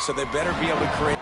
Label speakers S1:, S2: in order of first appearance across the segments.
S1: So they better be able to create.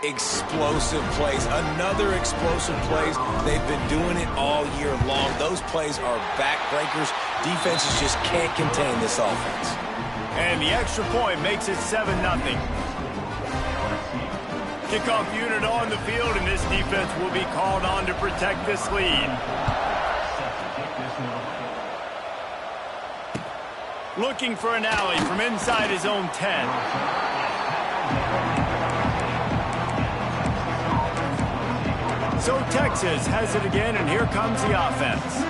S1: Explosive plays, another explosive plays. They've been doing it all year long. Those plays are backbreakers. Defenses just can't contain this offense.
S2: And the extra point makes it 7-0. Kickoff unit on the field, and this defense will be called on to protect this lead. Looking for an alley from inside his own 10. So Texas has it again, and here comes the offense.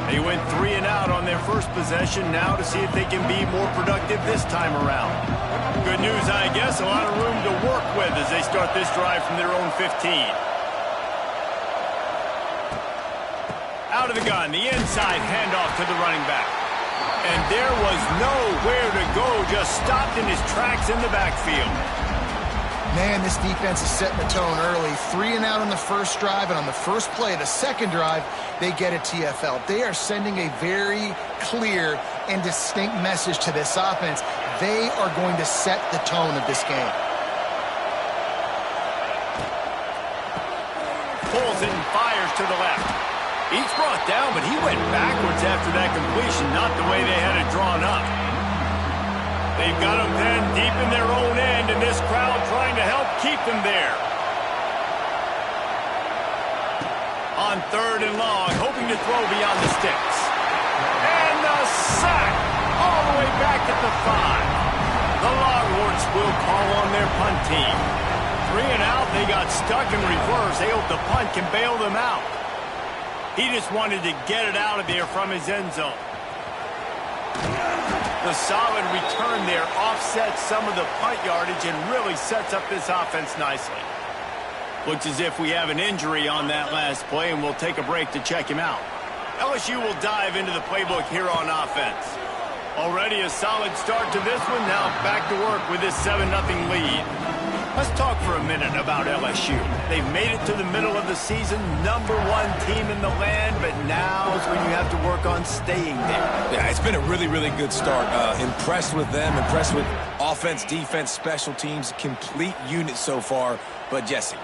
S2: They went 3 and out on their first possession, now to see if they can be more productive this time around. Good news, I guess, a lot of room to work with as they start this drive from their own 15. Out of the gun, the inside handoff to the running back. And there was nowhere to go, just stopped in his tracks in the backfield.
S3: Man, this defense is setting the tone early. 3 and out on the first drive, and on the first play of the second drive, they get a TFL. They are sending a very clear and distinct message to this offense. They are going to set the tone of this game.
S2: Pulls it and fires to the left. He's brought down, but he went backwards after that completion, not the way they had it drawn up. They've got them pinned deep in their own end, and this crowd trying to help keep them there. On 3rd and long, hoping to throw beyond the sticks. And the sack all the way back at the 5. The Longhorns will call on their punt team. 3 and out, they got stuck in reverse. They hope the punt can bail them out. He just wanted to get it out of there from his end zone. The solid return there offsets some of the punt yardage and really sets up this offense nicely. Looks as if we have an injury on that last play, and we'll take a break to check him out. LSU will dive into the playbook here on offense. Already a solid start to this one. Now back to work with this 7-0 lead. Let's talk for a minute about LSU. They've made it to the middle of the season, #1 team in the land, but now's when you have to work on staying there.
S1: Yeah, it's been a really, really good start. Impressed with them, impressed with offense, defense, special teams, complete unit so far. But Jesse,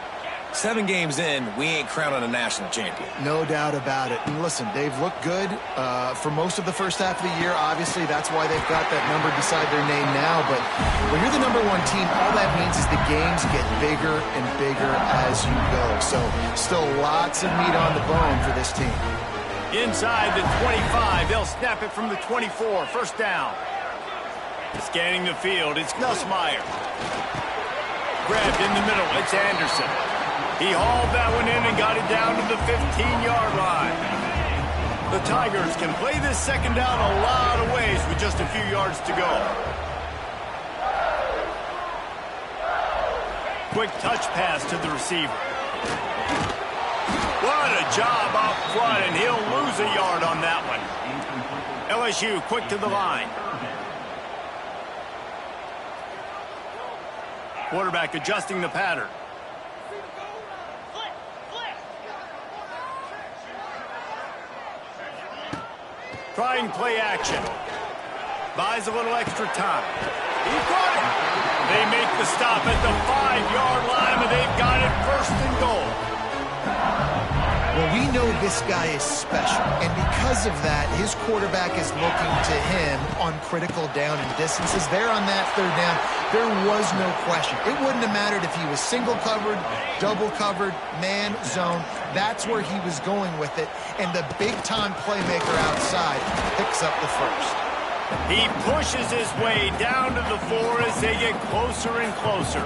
S1: 7 games in, we ain't crowning a national champion.
S3: No doubt about it. And listen, they've looked good for most of the first half of the year. Obviously, that's why they've got that number beside their name now. But when you're the #1 team, all that means is the games get bigger and bigger as you go. So still lots of meat on the bone for this team.
S2: Inside the 25, they'll snap it from the 24. First down. Scanning the field, it's Nussmeier. Grabbed in the middle, it's Anderson. He hauled that one in and got it down to the 15-yard line. The Tigers can play this second down a lot of ways with just a few yards to go. Quick touch pass to the receiver. What a job up front, and he'll lose a yard on that one. LSU quick to the line. Quarterback adjusting the pattern. Trying play action. Buys a little extra time. He got it. They make the stop at the 5-yard line, and they've got it first and goal.
S3: Well, we know this guy is special, and because of that, his quarterback is looking to him on critical down and distances. There on that 3rd down, there was no question. It wouldn't have mattered if he was single covered, double covered, man, zone. That's where he was going with it, and the big-time playmaker outside picks up the first.
S2: He pushes his way down to the 4 as they get closer and closer.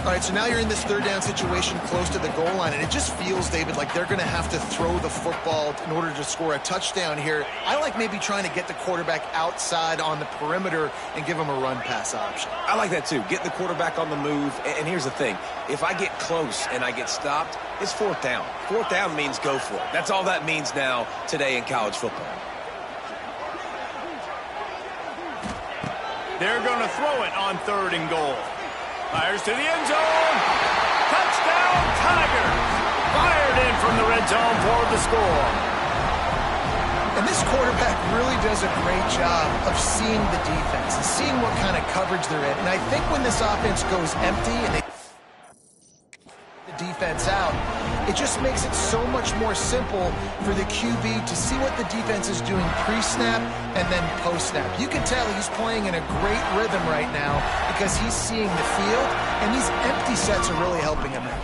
S3: All right, so now you're in this 3rd down situation close to the goal line, and it just feels, David, like they're going to have to throw the football in order to score a touchdown here. I like maybe trying to get the quarterback outside on the perimeter and give him a run-pass option.
S1: I like that, too. Get the quarterback on the move. And here's the thing. If I get close and I get stopped, it's 4th down. 4th down means go for it. That's all that means now today in college football.
S2: They're going to throw it on 3rd and goal. Fires to the end zone. Touchdown, Tigers. Fired in from the red zone for the score.
S3: And this quarterback really does a great job of seeing the defense and seeing what kind of coverage they're in. And I think when this offense goes empty and they the defense out, it just makes it so much more simple for the QB to see what the defense is doing pre-snap and then post-snap. You can tell he's playing in a great rhythm right now because he's seeing the field, and these empty sets are really helping him out.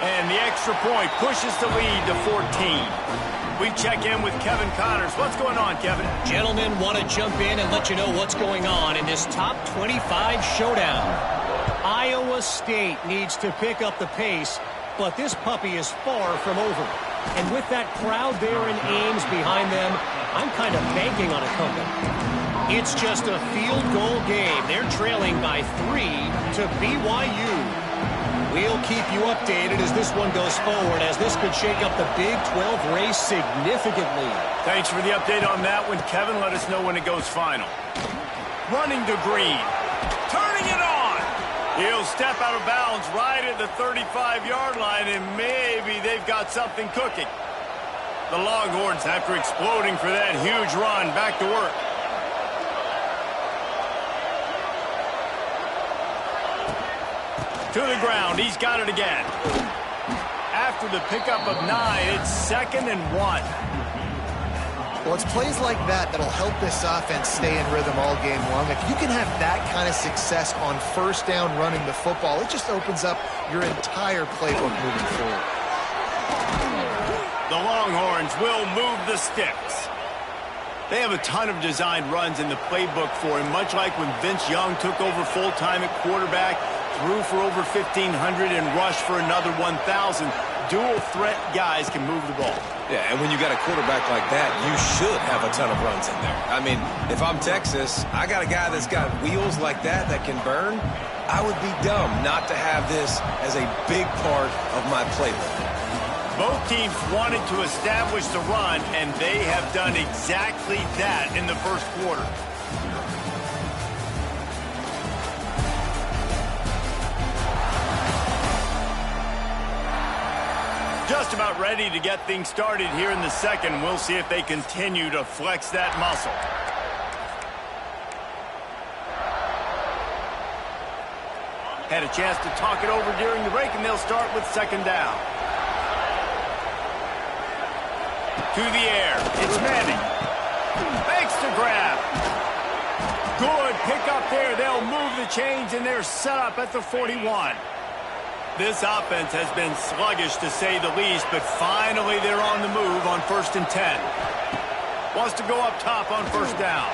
S2: And the extra point pushes the lead to 14. We check in with Kevin Connors. What's going on, Kevin?
S4: Gentlemen, want to jump in and let you know what's going on in this top 25 showdown. Iowa State needs to pick up the pace, but this puppy is far from over. And with that crowd there in Ames behind them, I'm kind of banking on a comeback. It's just a field goal game. They're trailing by 3 to BYU. We'll keep you updated as this one goes forward, as this could shake up the Big 12 race significantly.
S2: Thanks for the update on that one, Kevin. Let us know when it goes final. Running to Green. Turning it on. He'll step out of bounds right at the 35-yard line, and maybe they've got something cooking. The Longhorns, after exploding for that huge run, back to work. To the ground. He's got it again. After the pickup of 9, it's 2nd and 1.
S3: Well, it's plays like that that'll help this offense stay in rhythm all game long. If you can have that kind of success on 1st down running the football, it just opens up your entire playbook moving forward.
S2: The Longhorns will move the sticks. They have a ton of designed runs in the playbook for him, much like when Vince Young took over full-time at quarterback, threw for over 1,500 and rushed for another 1,000. Dual-threat guys can move the ball.
S1: Yeah, and when you got a quarterback like that, you should have a ton of runs in there. I mean, if I'm Texas, I got a guy that's got wheels like that can burn. I would be dumb not to have this as a big part of my playbook.
S2: Both teams wanted to establish the run, and they have done exactly that in the first quarter. just about ready to get things started here in the second. We'll see if they continue to flex that muscle. Had a chance to talk it over during the break, and they'll start with second down. To the air. It's Manning. Makes the grab. Good pick up there. They'll move the chains, and they're set up at the 41. This offense has been sluggish, to say the least, but finally they're on the move on 1st and 10. Wants to go up top on first down.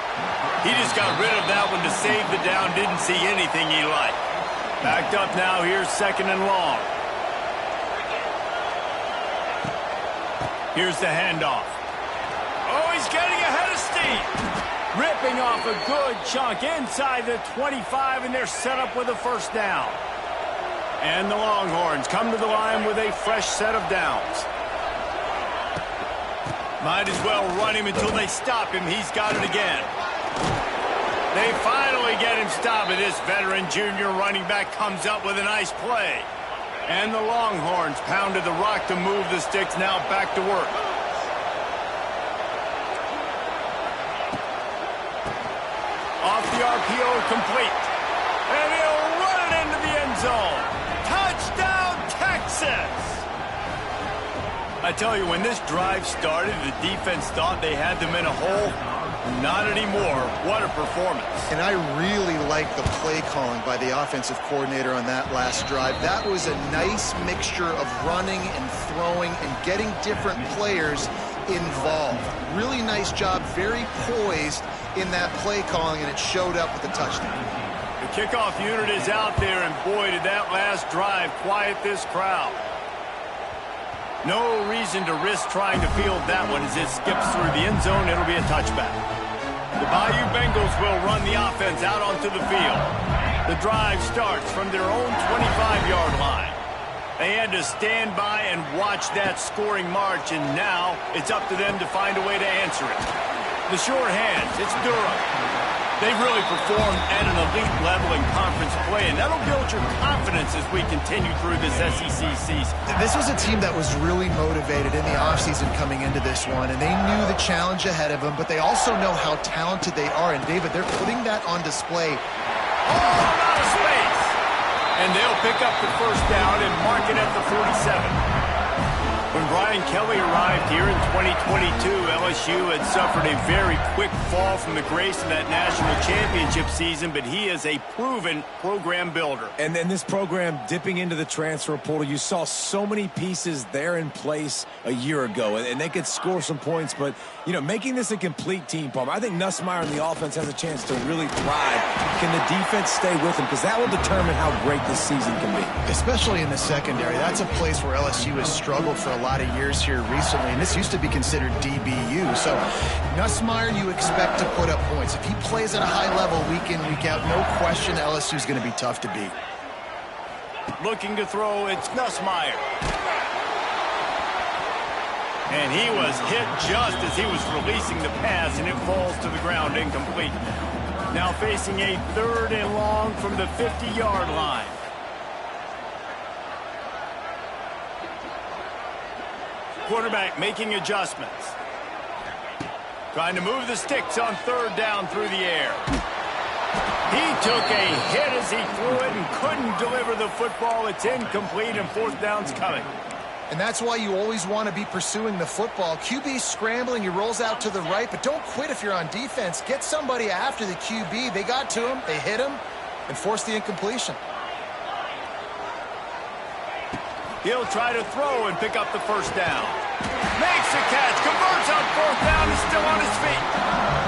S2: He just got rid of that one to save the down. Didn't see anything he liked. Backed up now. Here's 2nd and long. Here's the handoff. Oh, he's getting ahead of steam. Ripping off a good chunk inside the 25, and they're set up with a first down. And the Longhorns come to the line with a fresh set of downs. Might as well run him until they stop him. He's got it again. They finally get him stopped. This veteran junior running back comes up with a nice play. And the Longhorns pounded the rock to move the sticks. Now back to work. Off the RPO, complete. And he'll run it into the end zone. Touchdown, Texas! I tell you, when this drive started, the defense thought they had them in a hole. Not anymore. What a performance.
S3: And I really like the play calling by the offensive coordinator on that last drive. That was a nice mixture of running and throwing and getting different players involved. Really nice job, very poised in that play calling, and it showed up with a touchdown.
S2: The kickoff unit is out there, and boy, did that last drive quiet this crowd. No reason to risk trying to field that one as it skips through the end zone. It'll be a touchback. The Bayou Bengals will run the offense out onto the field. The drive starts from their own 25-yard line. They had to stand by and watch that scoring march, and now it's up to them to find a way to answer it. The sure hands, it's Durham. They've really performed at an elite level in conference play, and that'll build your confidence as we continue through this SEC season.
S3: This was a team that was really motivated in the offseason coming into this one, and they knew the challenge ahead of them, but they also know how talented they are. And, David, they're putting that on display.
S2: Oh, out of space! And they'll pick up the first down and mark it at the 47. When Brian Kelly arrived here in 2022, LSU had suffered a very quick fall from the grace of that national championship season, but he is a proven program builder.
S1: And then this program dipping into the transfer portal, you saw so many pieces there in place a year ago, and they could score some points, but, you know, making this a complete team, Palmer, I think Nussmeier and the offense has a chance to really thrive. Can the defense stay with him? Because that will determine how great this season can be.
S3: Especially in the secondary. That's a place where LSU has struggled for a lot of years here recently, and this used to be considered DBU. So Nussmeier, you expect to put up points. If he plays at a high level week in, week out, no question LSU is going to be tough to beat.
S2: Looking to throw, it's Nussmeier. And he was hit just as he was releasing the pass, and it falls to the ground incomplete. Now facing a 3rd and long from the 50-yard line. Quarterback making adjustments. Trying to move the sticks on 3rd down through the air. He took a hit as he threw it and couldn't deliver the football. It's incomplete, and 4th down's coming.
S3: And that's why you always want to be pursuing the football. QB scrambling, he rolls out to the right, but don't quit if you're on defense. Get somebody after the QB. They got to him, they hit him, and forced the incompletion.
S2: He'll try to throw and pick up the first down. Makes a catch, converts on 4th down, and still on his feet.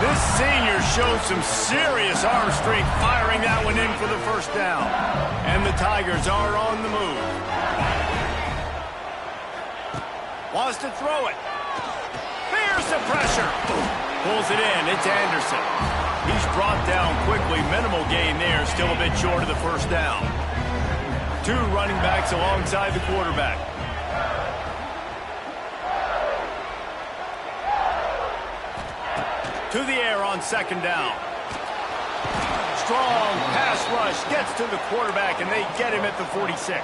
S2: This senior showed some serious arm strength firing that one in for the first down. And the Tigers are on the move. Wants to throw it. Fears the pressure. Pulls it in. It's Anderson. He's dropped down quickly. Minimal gain there. Still a bit short of the first down. 2 running backs alongside the quarterback. To the air on 2nd down. Strong pass rush gets to the quarterback, and they get him at the 46.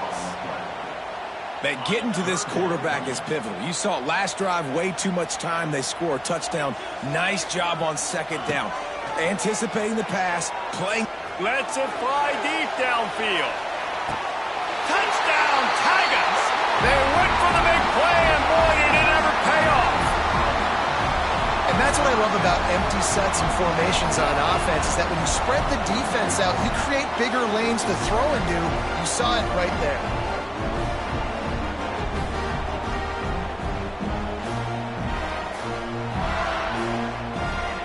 S1: that getting to this quarterback is pivotal. You saw it last drive, way too much time. They score a touchdown. Nice job on second down. Anticipating the pass, playing.
S2: Lets it fly deep downfield. Touchdown, Tigers! They went for the big play, and boy, did it ever pay off.
S3: And that's what I love about empty sets and formations on offense, is that when you spread the defense out, you create bigger lanes to throw into. You saw it right there.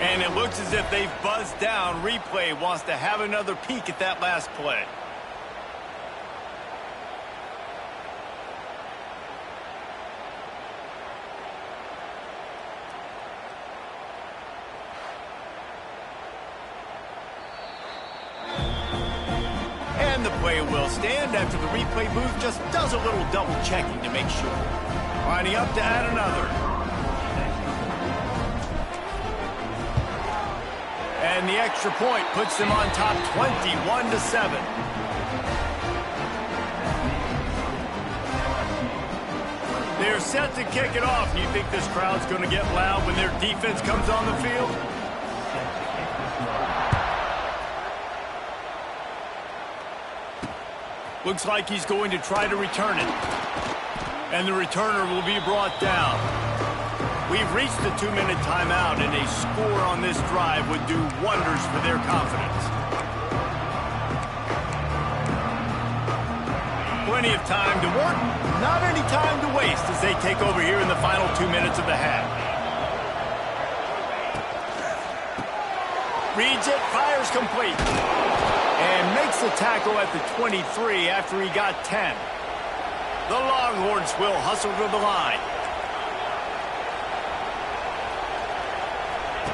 S2: And it looks as if they've buzzed down. Replay wants to have another peek at that last play. And the play will stand after the replay booth just does a little double checking to make sure. Lining up to add another. And the extra point puts them on top 21-7. They're set to kick it off. Do you think this crowd's going to get loud when their defense comes on the field? Looks like he's going to try to return it. And the returner will be brought down. We've reached the 2-minute timeout, and a score on this drive would do wonders for their confidence. Plenty of time to work, not any time to waste as they take over here in the final 2 minutes of the half. Reads it, fires complete, and makes the tackle at the 23 after he got 10. The Longhorns will hustle to the line.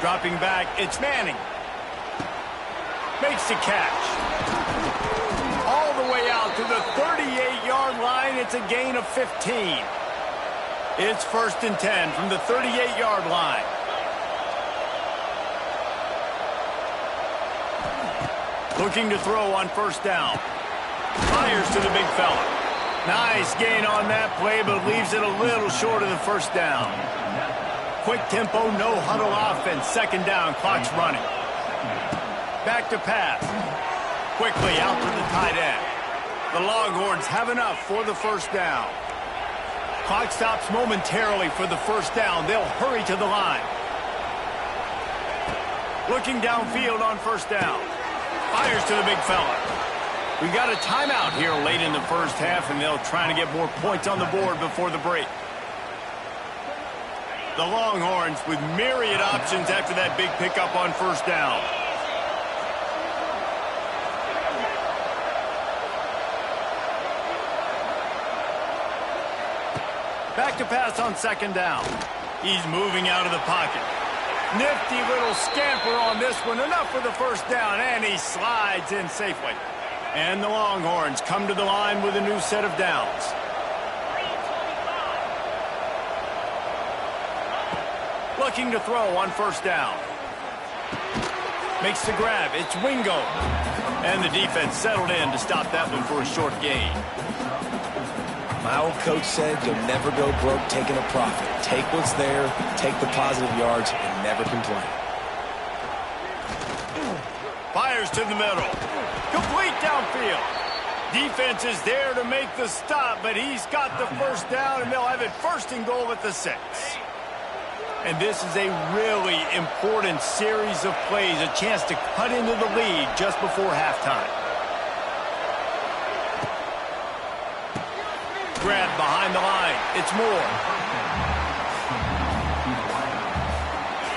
S2: Dropping back, it's Manning. Makes the catch. All the way out to the 38-yard line. It's a gain of 15. It's 1st and 10 from the 38-yard line. Looking to throw on 1st down. Fires to the big fella. Nice gain on that play, but leaves it a little short of the 1st down. Quick tempo, no huddle offense. 2nd down, clock's running. Back to pass. Quickly out to the tight end. The Longhorns have enough for the 1st down. Clock stops momentarily for the 1st down. They'll hurry to the line. Looking downfield on 1st down. Fires to the big fella. We got a timeout here late in the 1st half, and they'll try to get more points on the board before the break. The Longhorns with myriad options after that big pickup on 1st down. Back to pass on 2nd down. He's moving out of the pocket. Nifty little scamper on this one. Enough for the 1st down, and he slides in safely. And the Longhorns come to the line with a new set of downs. Looking to throw on 1st down. Makes the grab. It's Wingo. And the defense settled in to stop that one for a short gain.
S1: My old coach said you'll never go broke taking a profit. Take what's there, take the positive yards, and never complain.
S2: Fires to the middle. Complete downfield. Defense is there to make the stop, but he's got the 1st down, and they'll have it 1st and goal at the 6. And this is a really important series of plays, a chance to cut into the lead just before halftime. Grab behind the line. It's Moore.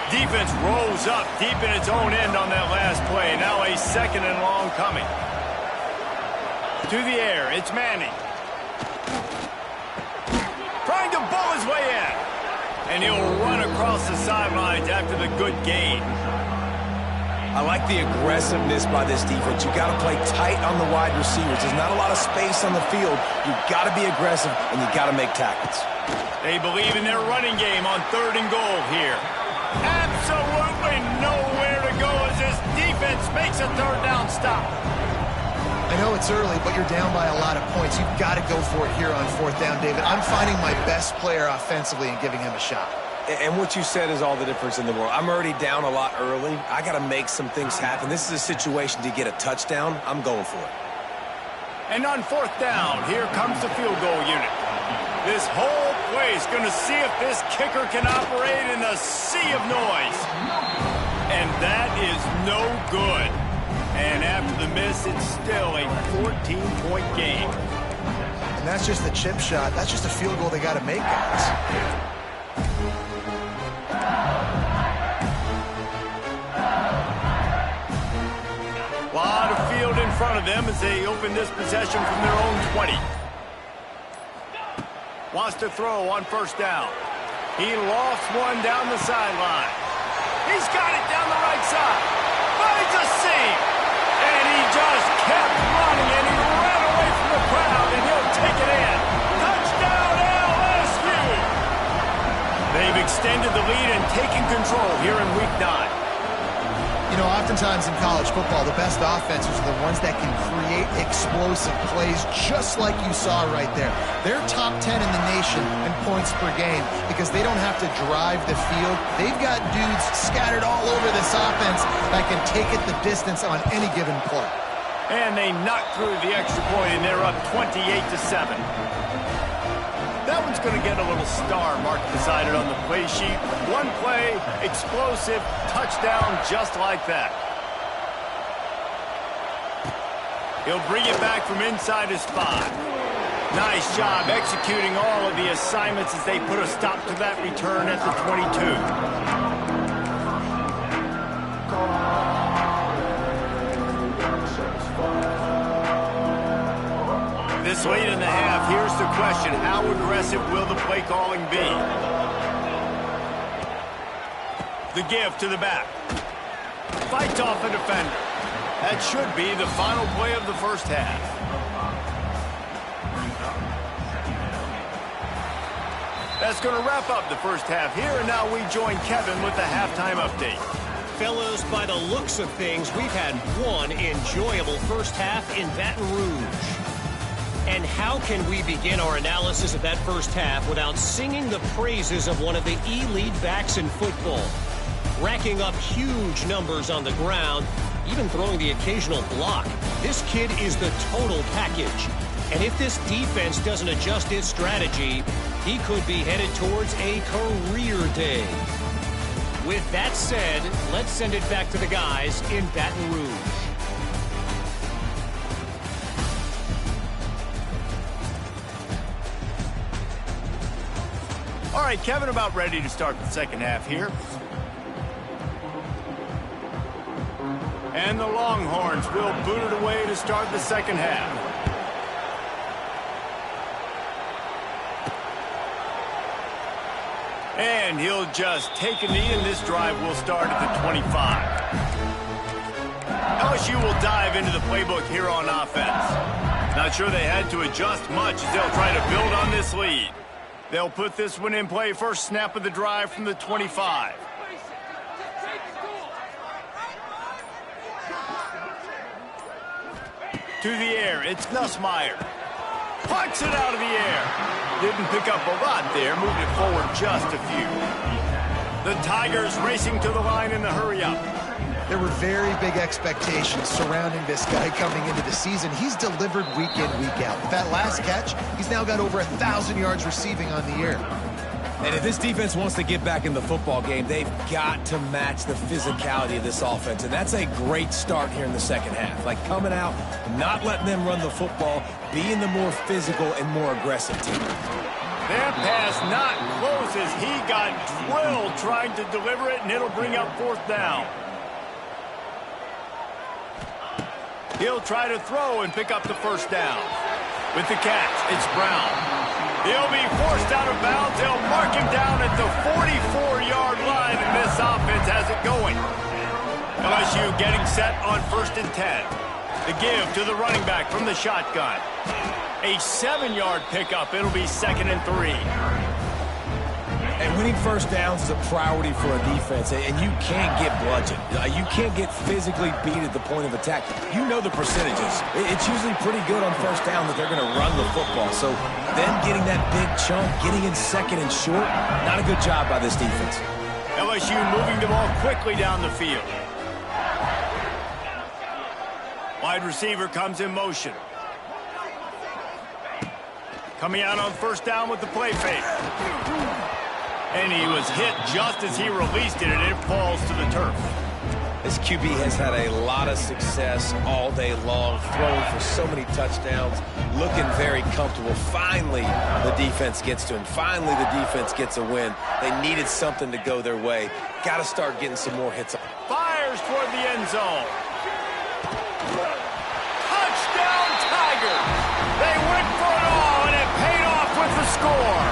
S2: Defense rolls up deep in its own end on that last play. Now a 2nd and long coming. To the air, it's Manning. Trying to bull his way in. And he'll run across the sidelines after the good gain.
S1: I like the aggressiveness by this defense. You've got to play tight on the wide receivers. There's not a lot of space on the field. You've got to be aggressive, and you've got to make tackles.
S2: They believe in their running game on 3rd and goal here. Absolutely nowhere to go as this defense makes a 3rd down stop.
S3: I know it's early, but you're down by a lot of points. You've got to go for it here on 4th down, David. I'm finding my best player offensively and giving him a shot.
S1: And what you said is all the difference in the world. I'm already down a lot early. I got to make some things happen. This is a situation to get a touchdown. I'm going for it.
S2: And on 4th down, here comes the field goal unit. This whole place going to see if this kicker can operate in a sea of noise. And that is no good. And after the miss, it's still a 14-point game.
S3: And that's just the chip shot. That's just a field goal they got to make, guys.
S2: A lot of field in front of them as they open this possession from their own 20. Wants to throw on 1st down. He lofts one down the sideline. He's got it down the right side. Finds a seam. And he just kept running, and he ran away from the crowd, and he'll take it in. Touchdown, LSU! They've extended the lead and taken control here in Week 9.
S3: You know, oftentimes in college football, the best offenses are the ones that can create explosive plays just like you saw right there. They're top 10 in the nation in points per game because they don't have to drive the field. They've got dudes scattered all over this offense that can take it the distance on any given play.
S2: And they knock through the extra point, and they're up 28-7. That one's going to get a little star mark decided on the play sheet. One play, explosive, touchdown, just like that. He'll bring it back from inside his 5. Nice job executing all of the assignments as they put a stop to that return at the 22. This late in the half, here's the question. How aggressive will the play calling be? The give to the back. Fights off the defender. That should be the final play of the first half. That's going to wrap up the first half here, and now we join Kevin with the halftime update.
S4: Fellas, by the looks of things, we've had one enjoyable first half in Baton Rouge. And how can we begin our analysis of that first half without singing the praises of one of the elite backs in football? Racking up huge numbers on the ground, even throwing the occasional block. This kid is the total package. And if this defense doesn't adjust its strategy, he could be headed towards a career day. With that said, let's send it back to the guys in Baton Rouge.
S2: All right, Kevin, about ready to start the second half here. And the Longhorns will boot it away to start the second half. And he'll just take a knee, and this drive will start at the 25. LSU will dive into the playbook here on offense. Not sure they had to adjust much as they'll try to build on this lead. They'll put this one in play. First snap of the drive from the 25. To the air, it's Nussmeier. Pucks it out of the air. Didn't pick up a lot there, moved it forward just a few. The Tigers racing to the line in the hurry-up.
S3: There were very big expectations surrounding this guy coming into the season. He's delivered week in, week out. With that last catch, he's now got over 1,000 yards receiving on the year.
S1: And if this defense wants to get back in the football game, they've got to match the physicality of this offense. And that's a great start here in the second half. Like coming out, not letting them run the football, being the more physical and more aggressive team.
S2: That pass not close as he got drilled trying to deliver it, and it'll bring up fourth down. He'll try to throw and pick up the first down. With the catch, it's Brown. He'll be forced out of bounds. They'll mark him down at the 44-yard line, and this offense has it going. LSU getting set on 1st and 10. The give to the running back from the shotgun. A 7-yard pickup. It'll be 2nd and 3.
S1: And winning first downs is a priority for a defense, and you can't get bludgeoned. You can't get physically beat at the point of attack. You know the percentages. It's usually pretty good on first down that they're going to run the football. So them getting that big chunk, getting in second and short, not a good job by this defense.
S2: LSU moving the ball quickly down the field. Wide receiver comes in motion. Coming out on first down with the play fake. And he was hit just as he released it, and it falls to the turf.
S1: This QB has had a lot of success all day long, throwing for so many touchdowns, looking very comfortable. Finally, the defense gets to him. Finally, the defense gets a win. They needed something to go their way. Got to start getting some more hits.
S2: Fires toward the end zone. Touchdown, Tigers! They went for it all, and it paid off with the score.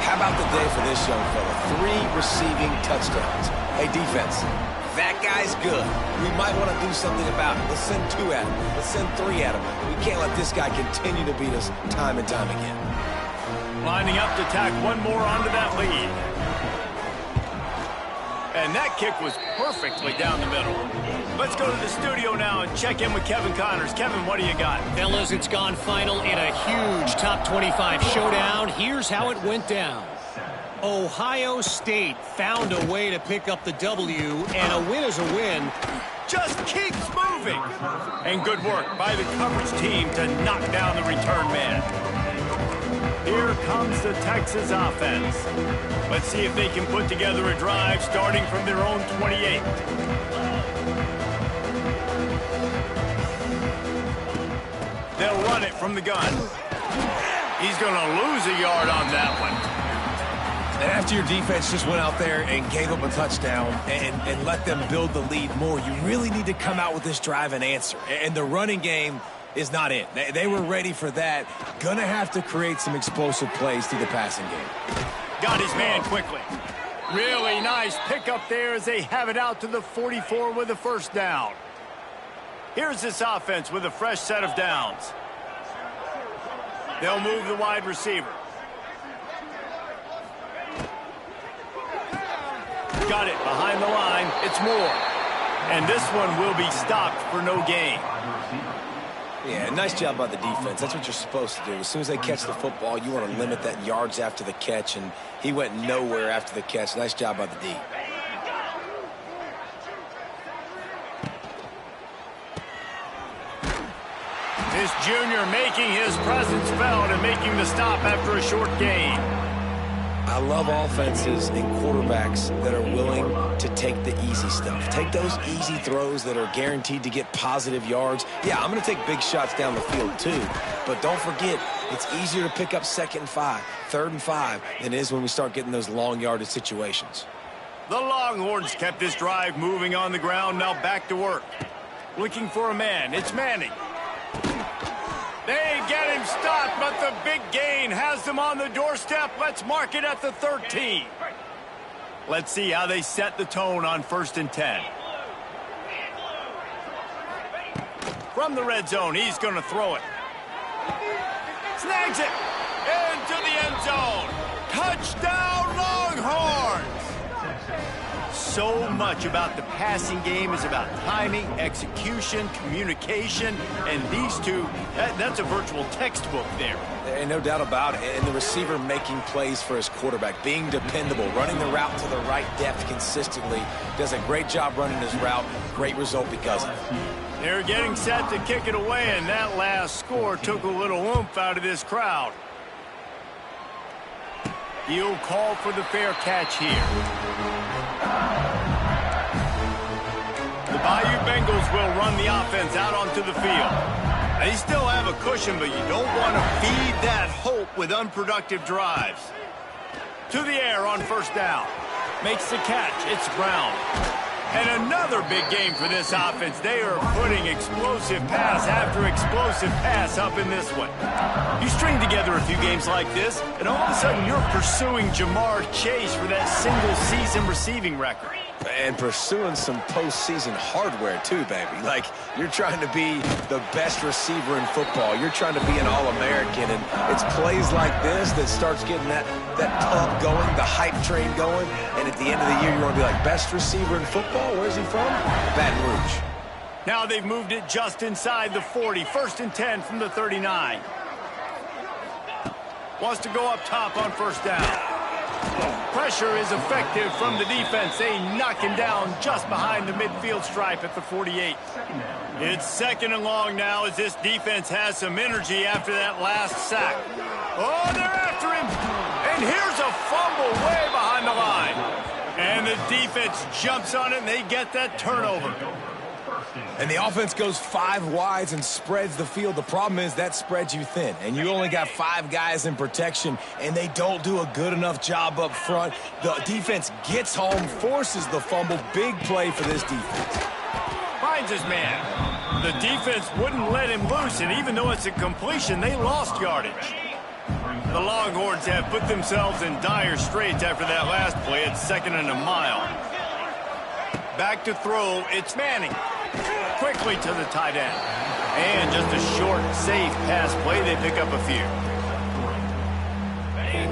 S1: How about the day for this young fella? 3 receiving touchdowns. Hey, defense, that guy's good. We might want to do something about it. Let's send 2 at him. Let's send 3 at him. We can't let this guy continue to beat us time and time again.
S2: Lining up to tack one more onto that lead. And that kick was perfectly down the middle. Let's go to the studio now and check in with Kevin Connors. Kevin, what do you got?
S4: Fellas, it's gone final in a huge top 25 showdown. Here's how it went down. Ohio State found a way to pick up the W, and a win is a win.
S2: Just keeps moving. And good work by the coverage team to knock down the return man. Here comes the Texas offense. Let's see if they can put together a drive starting from their own 28. They'll run it from the gun. He's going to lose a yard on that one.
S1: And after your defense just went out there and gave up a touchdown and let them build the lead more, you really need to come out with this drive and answer. And the running game is not it. They were ready for that. Gonna have to create some explosive plays through the passing game.
S2: Got his man quickly. Really nice pickup there as they have it out to the 44 with a first down. Here's this offense with a fresh set of downs. They'll move the wide receiver. Got it behind the line. It's Moore. And this one will be stopped for no gain.
S1: Yeah, nice job by the defense. That's what you're supposed to do. As soon as they catch the football, you want to limit that yards after the catch, and he went nowhere after the catch. Nice job by the D.
S2: This junior making his presence felt and making the stop after a short gain.
S1: I love offenses and quarterbacks that are willing to take the easy stuff. Take those easy throws that are guaranteed to get positive yards. Yeah, I'm going to take big shots down the field too. But don't forget, it's easier to pick up 2nd and 5, 3rd and 5 than it is when we start getting those long yardage situations.
S2: The Longhorns kept this drive moving on the ground. Now back to work. Looking for a man. It's Manning. They get him stopped, but the big gain has them on the doorstep. Let's mark it at the 13. Let's see how they set the tone on 1st and 10. From the red zone, he's going to throw it. Snags it into the end zone. Touchdown, Longhorns! So much about the passing game is about timing, execution, communication, and these two, that's a virtual textbook there.
S1: And no doubt about it. And the receiver making plays for his quarterback, being dependable, running the route to the right depth consistently. Does a great job running his route. Great result because of it.
S2: They're getting set to kick it away, and that last score took a little oomph out of this crowd. He'll call for the fair catch here. The Bayou Bengals will run the offense out onto the field. They still have a cushion, but you don't want to feed that hope with unproductive drives. To the air on 1st down. Makes the catch. It's Brown. And another big game for this offense. They are putting explosive pass after explosive pass up in this one. You string together a few games like this, and all of a sudden you're pursuing Jamar Chase for that single-season receiving record.
S1: And pursuing some postseason hardware too, baby. Like, you're trying to be the best receiver in football. You're trying to be an All-American, and it's plays like this that starts getting that pump going, the hype train going, and at the end of the year, you want to be like, best receiver in football? Where's he from? Baton Rouge.
S2: Now they've moved it just inside the 40. 1st and 10 from the 39. Wants to go up top on 1st down. Pressure is effective from the defense. They knock him down just behind the midfield stripe at the 48. It's 2nd and long now as this defense has some energy after that last sack. Oh, they're after him. And here's a fumble way behind the line. And the defense jumps on it, and they get that turnover.
S1: And the offense goes 5 wides and spreads the field. The problem is that spreads you thin, and you only got 5 guys in protection, and they don't do a good enough job up front. The defense gets home, forces the fumble. Big play for this defense.
S2: Finds his man. The defense wouldn't let him loose, and even though it's a completion, they lost yardage. The Longhorns have put themselves in dire straits after that last play. It's 2nd and a mile. Back to throw. It's Manning. Quickly to the tight end. And just a short, safe pass play. They pick up a few.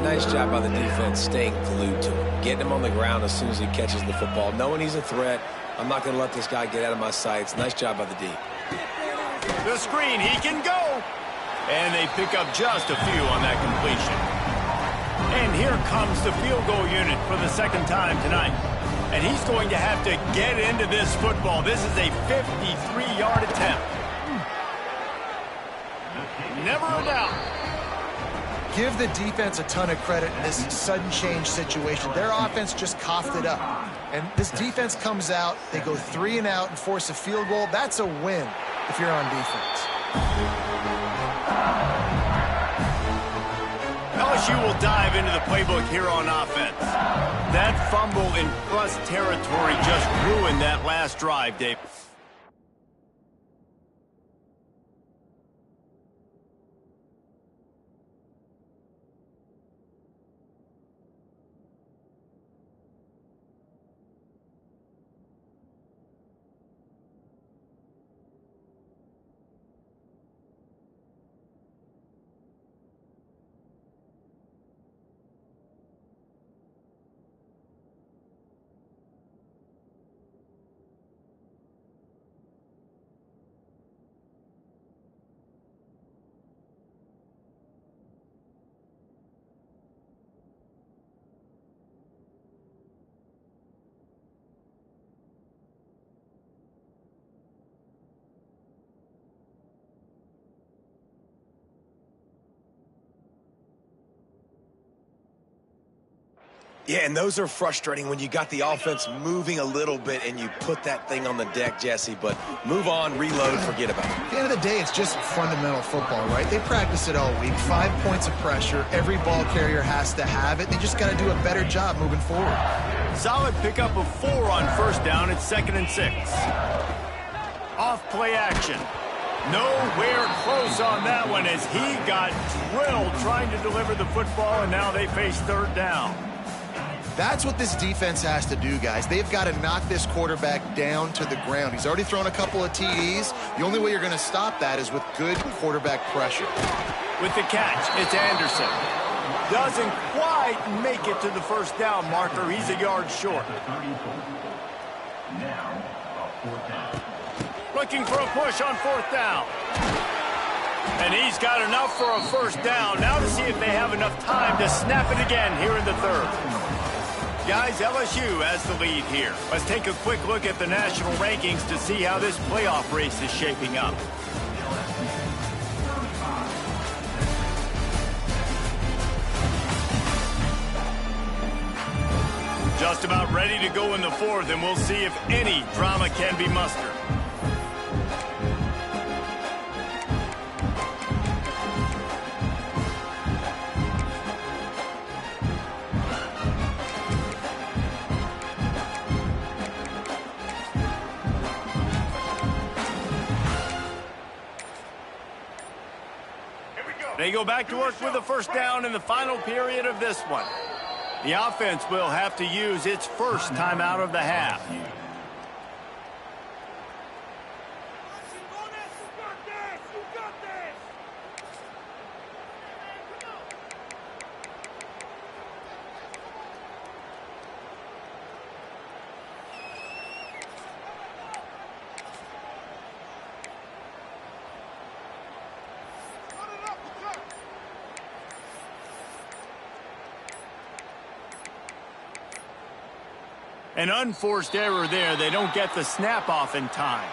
S1: Nice job by the defense staying glued to him. Getting him on the ground as soon as he catches the football. Knowing he's a threat. I'm not going to let this guy get out of my sights. Nice job by the D.
S2: The screen. He can go. And they pick up just a few on that completion. And here comes the field goal unit for the 2nd time tonight. And he's going to have to get into this football. This is a 53-yard attempt. Never a doubt.
S3: Give the defense a ton of credit in this sudden change situation. Their offense just coughed it up. And this defense comes out, they go 3 and out and force a field goal. That's a win if you're on defense.
S2: LSU will dive into the playbook here on offense. That fumble in plus territory just ruined that last drive, Dave.
S1: Yeah, and those are frustrating when you got the offense moving a little bit and you put that thing on the deck, Jesse. But move on, reload, forget about it.
S3: At the end of the day, it's just fundamental football, right? They practice it all week. 5 points of pressure. Every ball carrier has to have it. They just got to do a better job moving forward.
S2: Solid pickup of 4 on 1st down. It's 2nd and 6. Off play action. Nowhere close on that one as he got drilled trying to deliver the football, and now they face 3rd down.
S3: That's what this defense has to do, guys. They've got to knock this quarterback down to the ground. He's already thrown a couple of TDs. The only way you're going to stop that is with good quarterback pressure.
S2: With the catch, it's Anderson. Doesn't quite make it to the 1st down marker. He's a yard short. Looking for a push on 4th down. And he's got enough for a 1st down. Now to see if they have enough time to snap it again here in the 3rd. Guys, LSU has the lead here. Let's take a quick look at the national rankings to see how this playoff race is shaping up. Just about ready to go in the 4th, and we'll see if any drama can be mustered. They go back to work with the 1st down in the final period of this one. The offense will have to use its first timeout of the half. An unforced error there. They don't get the snap off in time.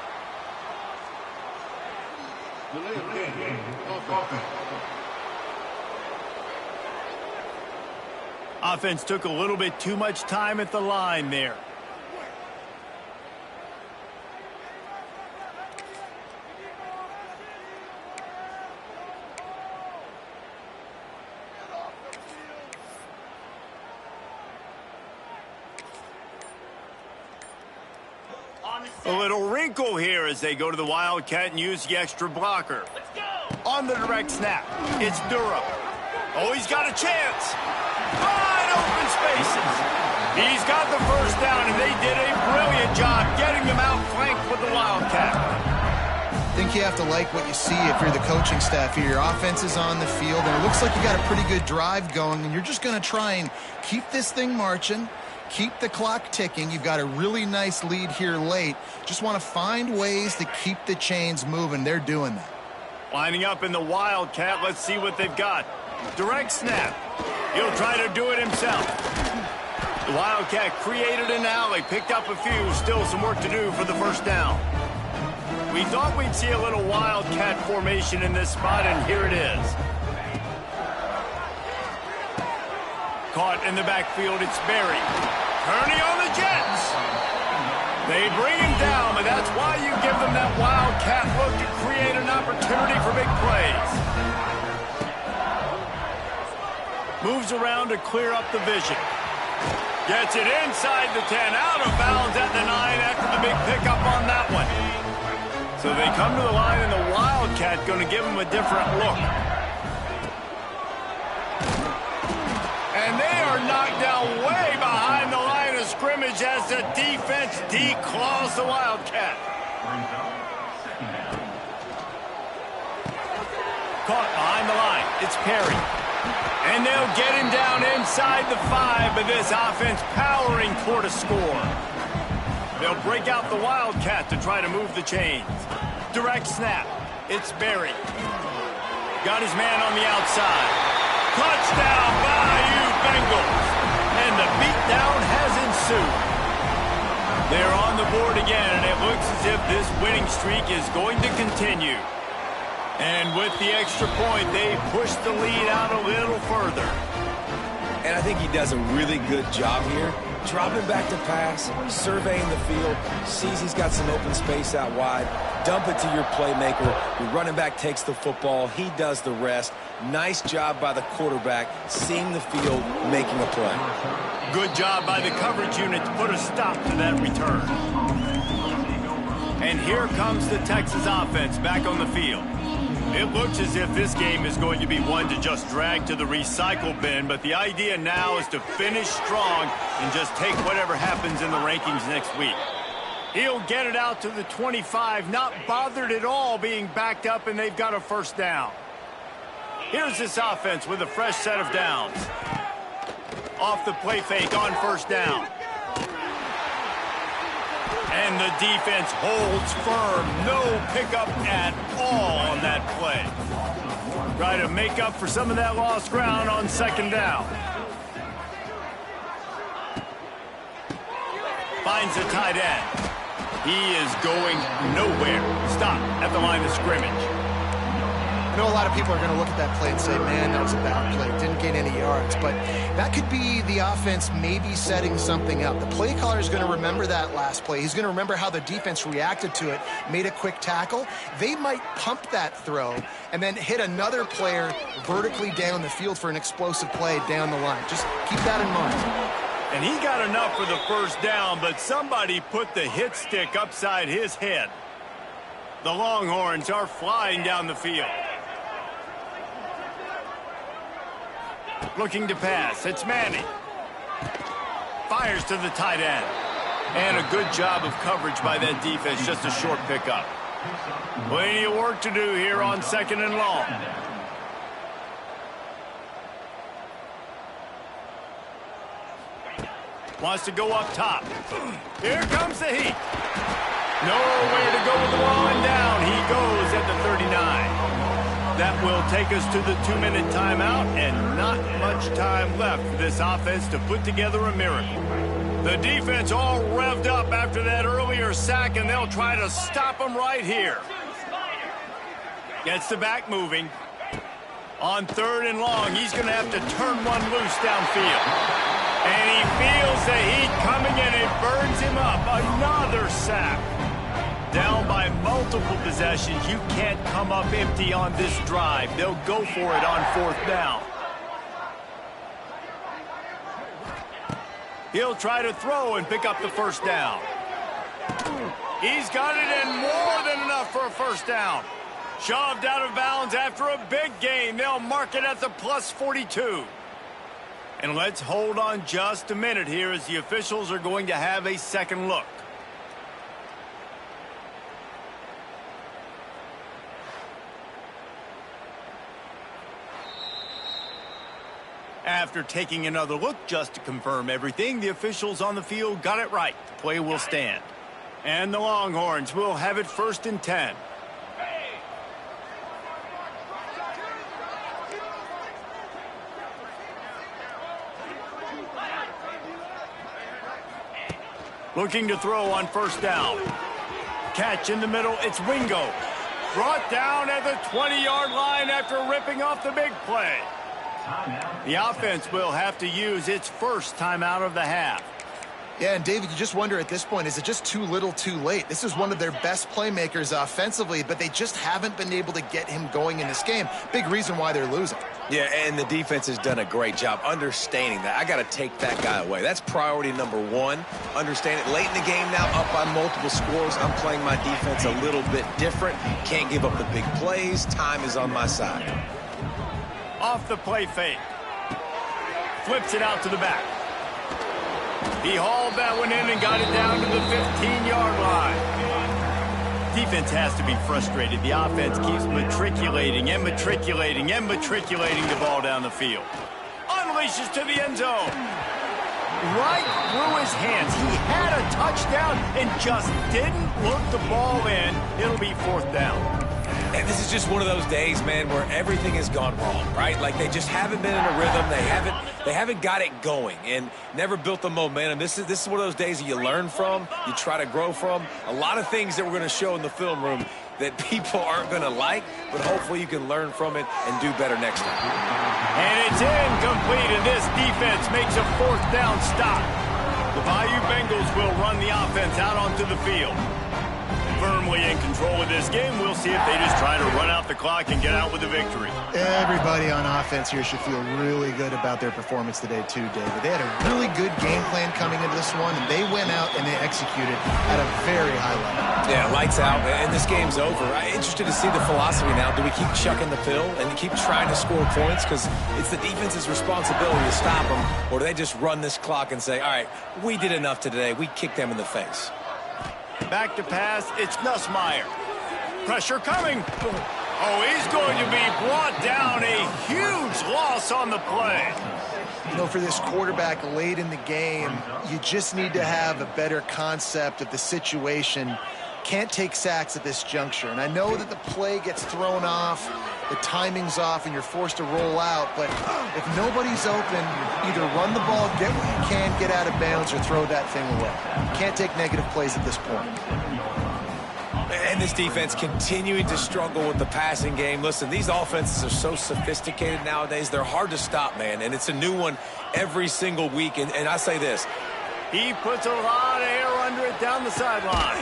S2: Offense took a little bit too much time at the line there. A little wrinkle here as they go to the Wildcat and use the extra blocker. On the direct snap, it's Durham. Oh, he's got a chance. Wide open spaces. He's got the first down, and they did a brilliant job getting them outflanked with the Wildcat.
S3: I think you have to like what you see if you're the coaching staff here. Your offense is on the field, and it looks like you got a pretty good drive going, and you're just going to try and keep this thing marching. Keep the clock ticking. You've got a really nice lead here late. Just want to find ways to keep the chains moving. They're doing that.
S2: Lining up in the Wildcat. Let's see what they've got. Direct snap. He'll try to do it himself. The Wildcat created an alley, picked up a few. Still some work to do for the first down. We thought we'd see a little Wildcat formation in this spot, and here it is. Caught in the backfield, it's Berry. Turning on the Jets. They bring him down, but that's why you give them that Wildcat look to create an opportunity for big plays. Moves around to clear up the vision. Gets it inside the 10, out of bounds at the 9 after the big pickup on that one. So they come to the line, and the Wildcat going to give them a different look. And they are knocked down way behind the line of scrimmage as the defense declaws the Wildcat. Caught behind the line. It's Perry. And they'll get him down inside the 5, but this offense powering toward a score. They'll break out the Wildcat to try to move the chains. Direct snap. It's Berry. Got his man on the outside. Touchdown, Bayou Bengals. And the beatdown has ensued. They're on the board again, and it looks as if this winning streak is going to continue. And with the extra point, they push the lead out a little further.
S1: And I think he does a really good job here. Dropping back to pass, surveying the field, sees he's got some open space out wide. Dump it to your playmaker. Your running back takes the football. He does the rest. Nice job by the quarterback, seeing the field, making a play.
S2: Good job by the coverage unit to put a stop to that return. And here comes the Texas offense back on the field. It looks as if this game is going to be one to just drag to the recycle bin, but the idea now is to finish strong and just take whatever happens in the rankings next week. He'll get it out to the 25, not bothered at all being backed up, and they've got a first down. Here's this offense with a fresh set of downs. Off the play fake on first down. And the defense holds firm. No pickup at all on that play. Try to make up for some of that lost ground on second down. Finds the tight end. He is going nowhere. Stop at the line of scrimmage.
S3: I know a lot of people are going to look at that play and say, man, that was a bad play. Didn't gain any yards. But that could be the offense maybe setting something up. The play caller is going to remember that last play. He's going to remember how the defense reacted to it, made a quick tackle. They might pump that throw and then hit another player vertically down the field for an explosive play down the line. Just keep that in mind.
S2: And he got enough for the first down, but somebody put the hit stick upside his head. The Longhorns are flying down the field. Looking to pass. It's Manning. Fires to the tight end. And a good job of coverage by that defense. Just a short pickup. Plenty of work to do here on 2nd and long. Wants to go up top. Here comes the heat. Nowhere to go with the ball, and down he goes at the 39. That will take us to the 2-minute timeout, and not much time left for this offense to put together a miracle. The defense all revved up after that earlier sack, and they'll try to stop them right here. Gets the back moving. On 3rd and long, he's going to have to turn one loose downfield. And he feels the heat coming, and it burns him up. Another sack. Down by multiple possessions. You can't come up empty on this drive. They'll go for it on 4th down. He'll try to throw and pick up the 1st down. He's got it, and more than enough for a 1st down. Shoved out of bounds after a big gain. They'll mark it at the plus 42. And let's hold on just a minute here as the officials are going to have a second look. After taking another look just to confirm everything, the officials on the field got it right. The play will stand. And the Longhorns will have it 1st and 10. Looking to throw on 1st down. Catch in the middle, it's Wingo. Brought down at the 20-yard line after ripping off the big play. The offense will have to use its 1st timeout of the half.
S3: Yeah, and David, you just wonder at this point, is it just too little too late? This is one of their best playmakers offensively, but they just haven't been able to get him going in this game. Big reason why they're losing.
S1: Yeah, and the defense has done a great job understanding that. I got to take that guy away. That's priority number 1. Understand it. Late in the game now, up by multiple scores. I'm playing my defense a little bit different. Can't give up the big plays. Time is on my side.
S2: Off the play fake. Flips it out to the back. He hauled that one in and got it down to the 15-yard line. Defense has to be frustrated. The offense keeps matriculating and matriculating and matriculating the ball down the field. Unleashes to the end zone. Right through his hands. He had a touchdown and just didn't look the ball in. It'll be 4th down.
S1: And this is just one of those days, man, where everything has gone wrong, right? Like they just haven't been in a rhythm. They haven't got it going and never built the momentum. This is one of those days that you learn from, you try to grow from. A lot of things that we're going to show in the film room that people aren't going to like, but hopefully you can learn from it and do better next time.
S2: And it's incomplete, and this defense makes a 4th down stop. The Bayou Bengals will run the offense out onto the field. Firmly in control of this game. We'll see if they just try to run out the clock and get out with a victory.
S3: Everybody on offense here should feel really good about their performance today too, David. They had a really good game plan coming into this one, and they went out and they executed at a very high level.
S1: Yeah, lights out, and this game's over. I'm interested to see the philosophy now. Do we keep chucking the pill and keep trying to score points because it's the defense's responsibility to stop them, or do they just run this clock and say, all right, we did enough today. We kicked them in the face.
S2: Back to pass, it's Nussmeier. Pressure coming. Oh, he's going to be brought down. A huge loss on the play.
S3: You know, for this quarterback late in the game, you just need to have a better concept of the situation. Can't take sacks at this juncture. And I know that the play gets thrown off, the timing's off, and you're forced to roll out. But if nobody's open, either run the ball, get what you can, get out of bounds, or throw that thing away. You can't take negative plays at this point.
S1: And this defense continuing to struggle with the passing game. Listen, these offenses are so sophisticated nowadays. They're hard to stop, man. And it's a new one every single week. And I say this.
S2: He puts a lot of air under it down the sideline.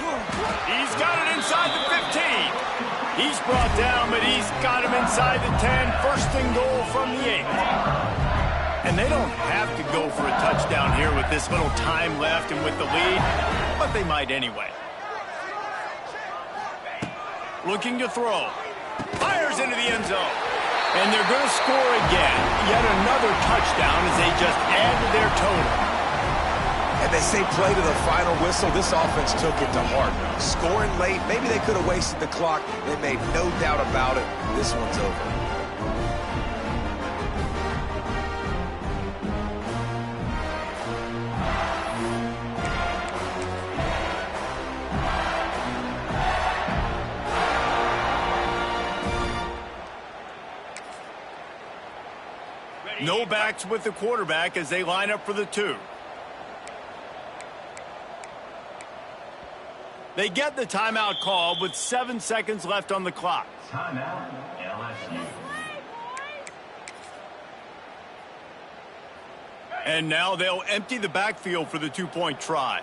S2: He's got it inside the 15. He's brought down, but he's got him inside the 10. First and goal from the 8. And they don't have to go for a touchdown here with this little time left and with the lead, but they might anyway. Looking to throw. Fires into the end zone. And they're going to score again. Yet another touchdown as they just add to their total.
S1: And they say play to the final whistle. This offense took it to heart. Scoring late, maybe they could have wasted the clock. They made no doubt about it. This one's over.
S2: No backs with the quarterback as they line up for the 2. They get the timeout called with 7 seconds left on the clock.
S5: Timeout, LSU.
S2: And now they'll empty the backfield for the 2-point try.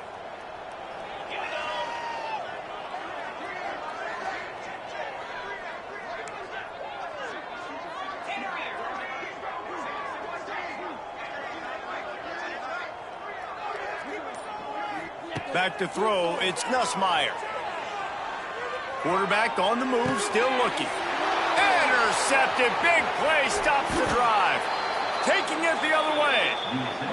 S2: Back to throw, it's Nussmeier. Quarterback on the move, still looking. Intercepted, big play, stops the drive. Taking it the other way.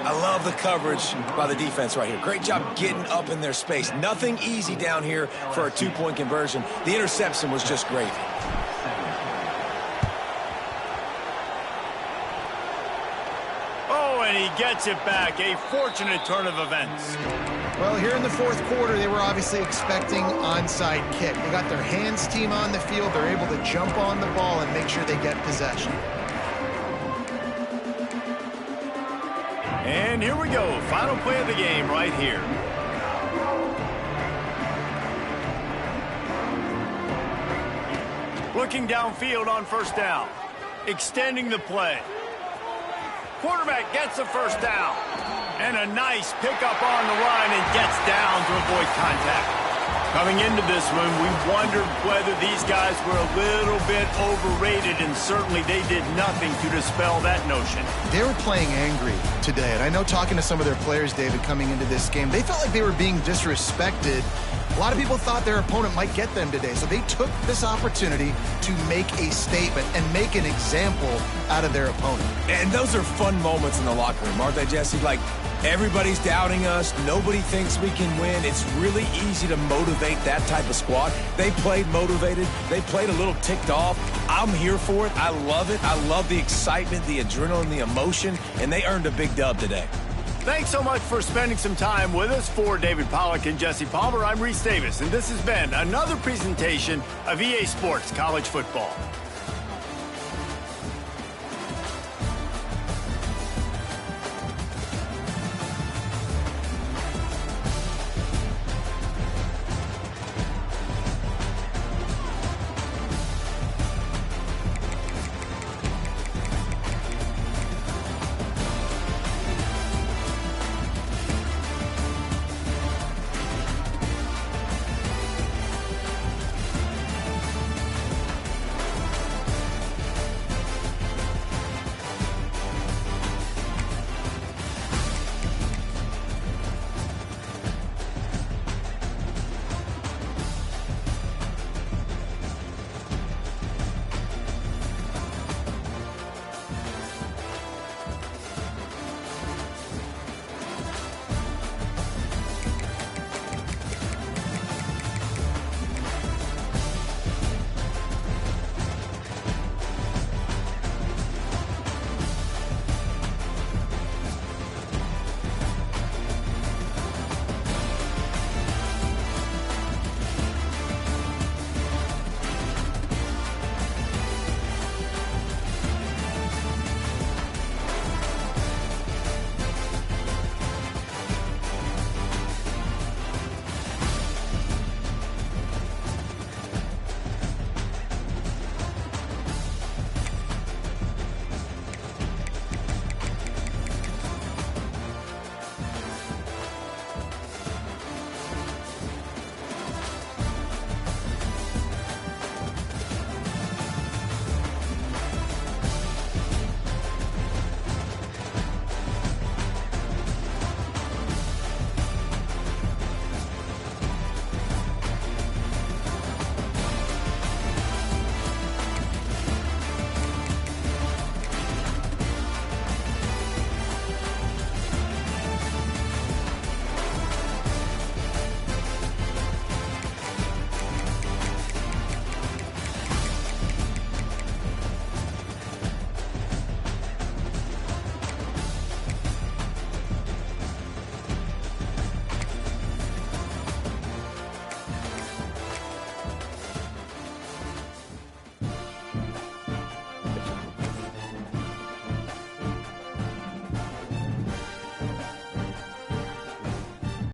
S1: I love the coverage by the defense right here. Great job getting up in their space. Nothing easy down here for a 2-point conversion. The interception was just gravy.
S2: Oh, and he gets it back. A fortunate turn of events.
S3: Well, here in the fourth quarter, they were obviously expecting onside kick. They got their hands team on the field. They're able to jump on the ball and make sure they get possession.
S2: And here we go. Final play of the game right here. Looking downfield on first down. Extending the play. Quarterback gets the first down. And a nice pickup on the line and gets down to avoid contact. Coming into this one, we wondered whether these guys were a little bit overrated, and certainly they did nothing to dispel that notion.
S3: They were playing angry today, and I know talking to some of their players, David, coming into this game, they felt like they were being disrespected. A lot of people thought their opponent might get them today, so they took this opportunity to make a statement and make an example out of their opponent.
S1: And those are fun moments in the locker room, aren't they, Jesse? Like, everybody's doubting us. Nobody thinks we can win. It's really easy to motivate that type of squad. They played motivated. They played a little ticked off. I'm here for it. I love it. I love the excitement, the adrenaline, the emotion, and they earned a big dub today.
S2: Thanks so much for spending some time with us. For David Pollack and Jesse Palmer, I'm Reese Davis, and this has been another presentation of EA Sports College Football.